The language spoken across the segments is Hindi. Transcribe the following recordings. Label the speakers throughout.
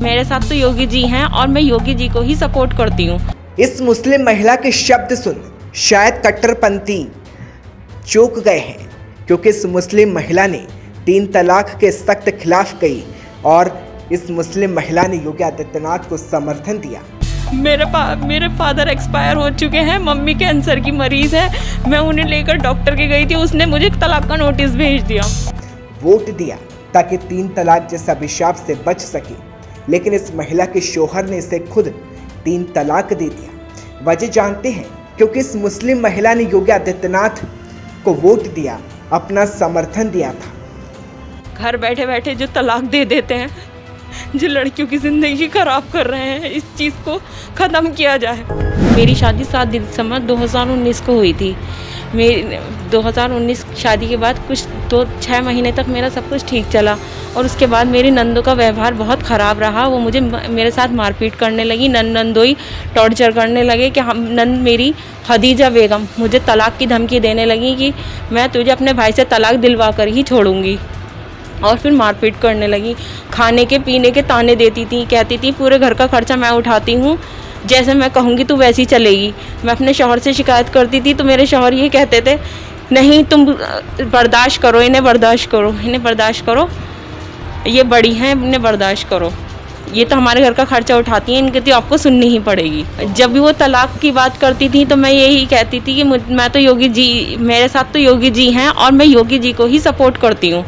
Speaker 1: मेरे साथ तो योगी जी हैं और मैं योगी जी को ही सपोर्ट करती हूँ।
Speaker 2: इस मुस्लिम महिला के शब्द सुन शायद कट्टरपंथी चौंक गए हैं, क्योंकि इस मुस्लिम महिला ने 3 तलाक के सख्त खिलाफ कही और इस मुस्लिम महिला ने योगी आदित्यनाथ को समर्थन दिया।
Speaker 1: मेरे फादर एक्सपायर हो चुके हैं, मम्मी कैंसर की मरीज है, मैं उन्हें लेकर डॉक्टर के गई थी, उसने मुझे तलाक का नोटिस भेज दिया।
Speaker 2: वोट दिया ताकि 3 तलाक जैसा अभिशाप से बच सके, लेकिन इस महिला के शोहर ने इसे खुद 3 तलाक दे दिया। वजह जानते हैं, क्योंकि इस मुस्लिम महिला ने योगी आदित्यनाथ को वोट दिया, अपना समर्थन दिया था।
Speaker 1: घर बैठे बैठे जो तलाक दे देते हैं, जो लड़कियों की ज़िंदगी खराब कर रहे हैं, इस चीज़ को ख़त्म किया जाए। मेरी शादी 7 दिसंबर 2019 को हुई थी। मेरी 2019 शादी के बाद कुछ 6 महीने तक मेरा सब कुछ ठीक चला और उसके बाद मेरी नंदों का व्यवहार बहुत ख़राब रहा। वो मुझे मेरे साथ मारपीट करने लगी, नंदोई टॉर्चर करने लगे कि हम नंद मेरी खदीजा बेगम मुझे तलाक की धमकी देने लगी कि मैं तुझे अपने भाई से तलाक दिलवा कर ही छोड़ूंगी, और फिर मारपीट करने लगी। खाने के पीने के ताने देती थी, कहती थी पूरे घर का खर्चा मैं उठाती हूँ, जैसे मैं कहूँगी तू वैसी चलेगी। मैं अपने शौहर से शिकायत करती थी तो मेरे शौहर ये कहते थे, नहीं तुम बर्दाश्त करो, इन्हें बर्दाश्त करो, इन्हें बर्दाश्त करो, ये बड़ी हैं, इन्हें बर्दाश्त करो, ये तो हमारे घर का खर्चा उठाती हैं, इनकी तो आपको सुननी ही पड़ेगी। जब भी वो तलाक की बात करती थी तो मैं यही कहती थी कि मैं तो योगी जी, मेरे साथ तो योगी जी हैं और मैं योगी जी को ही सपोर्ट करती हूँ।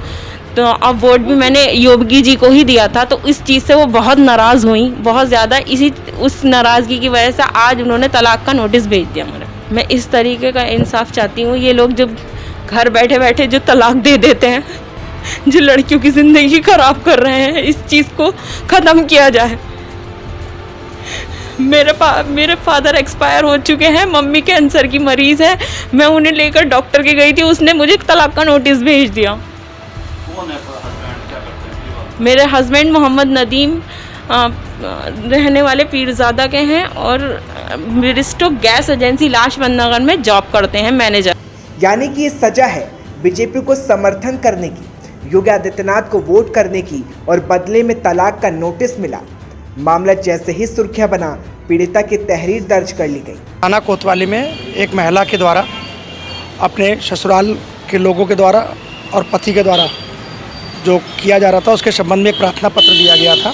Speaker 1: तो अब वोट भी मैंने योगी जी को ही दिया था, तो इस चीज़ से वो बहुत नाराज़ हुई, बहुत ज़्यादा। उस नाराज़गी की वजह से आज उन्होंने तलाक का नोटिस भेज दिया मुझे। मैं इस तरीके का इंसाफ चाहती हूँ। ये लोग जब घर बैठे बैठे जो तलाक दे देते हैं, जो लड़कियों की ज़िंदगी खराब कर रहे हैं, इस चीज़ को ख़त्म किया जाए। मेरे फादर एक्सपायर हो चुके हैं, मम्मी कैंसर की मरीज़ है, मैं उन्हें लेकर डॉक्टर के गई थी, उसने मुझे तलाक का नोटिस भेज दिया। मेरे हस्बैंड मोहम्मद नदीम रहने वाले पीरजादा के हैं और Bairstow gas agency Lajpat Nagar में जॉब करते हैं, मैनेजर।
Speaker 2: यानी कि ये सजा है बीजेपी को समर्थन करने की, योगी आदित्यनाथ को वोट करने की, और बदले में तलाक का नोटिस मिला। मामला जैसे ही सुर्खियां बना, पीड़िता की तहरीर दर्ज कर ली गई।
Speaker 3: थाना कोतवाली में एक महिला के द्वारा अपने ससुराल के लोगों के द्वारा और पति के द्वारा जो किया जा रहा था, उसके संबंध में एक प्रार्थना पत्र दिया गया था।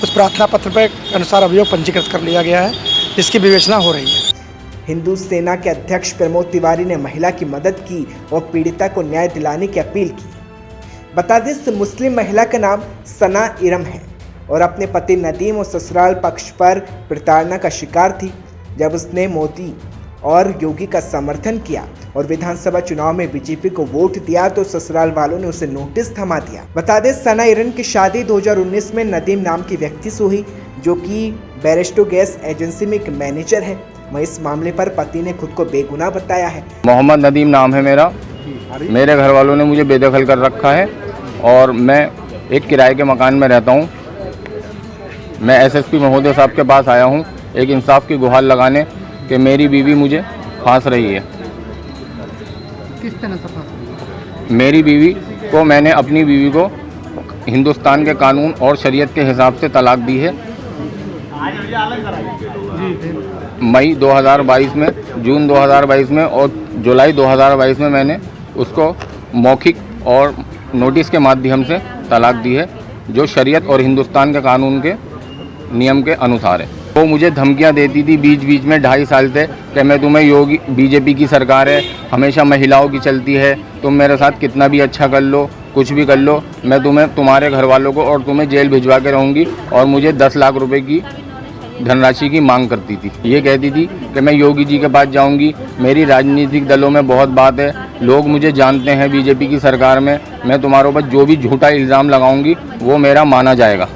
Speaker 3: उस प्रार्थना पत्र पर अनुसार अभियोग पंजीकृत कर लिया गया है, जिसकी विवेचना हो रही है।
Speaker 2: हिंदू सेना के अध्यक्ष प्रमोद तिवारी ने महिला की मदद की और पीड़िता को न्याय दिलाने की अपील की। बता दें, इस मुस्लिम महिला का नाम सना इरम है और अपने पति नदीम और ससुराल पक्ष पर प्रताड़ना का शिकार थी। जब उसने मोदी और योगी का समर्थन किया और विधानसभा चुनाव में बीजेपी को वोट दिया तो ससुराल वालों ने उसे नोटिस थमा दिया। बता दें, सना इरन की शादी 2019 में नदीम नाम की व्यक्ति से हुई, जो कि बैरिस्टो गैस एजेंसी में एक मैनेजर है। वहीं इस मामले पर पति ने खुद को बेगुनाह बताया है।
Speaker 4: मोहम्मद नदीम नाम है मेरा। मेरे घर वालों ने मुझे बेदखल कर रखा है और मैं एक किराए के मकान में रहता हूँ। मैं एसएसपी महोदय साहब के पास आया हूँ एक इंसाफ की गुहार लगाने कि मेरी बीवी मुझे फांस रही है।
Speaker 3: किस तरह से फांस?
Speaker 4: मेरी बीवी को मैंने अपनी बीवी को हिंदुस्तान के कानून और शरीयत के हिसाब से तलाक दी है। मई 2022 में, जून 2022 में और जुलाई 2022 में मैंने उसको मौखिक और नोटिस के माध्यम से तलाक दी है, जो शरीयत और हिंदुस्तान के कानून के नियम के अनुसार है। वो मुझे धमकियां देती थी बीच बीच में 2.5 साल से कि मैं तुम्हें योगी बीजेपी की सरकार है, हमेशा महिलाओं की चलती है, तुम मेरे साथ कितना भी अच्छा कर लो, कुछ भी कर लो, मैं तुम्हें, तुम्हारे घर वालों को और तुम्हें जेल भिजवा के रहूँगी। और मुझे 10 लाख रुपए की धनराशि की मांग करती थी। ये कहती थी कि मैं योगी जी के पास जाऊंगी, मेरी राजनीतिक दलों में बहुत बात है, लोग मुझे जानते हैं बीजेपी की सरकार में, मैं तुम्हारे ऊपर जो भी झूठा इल्ज़ाम लगाऊंगी वो मेरा माना जाएगा।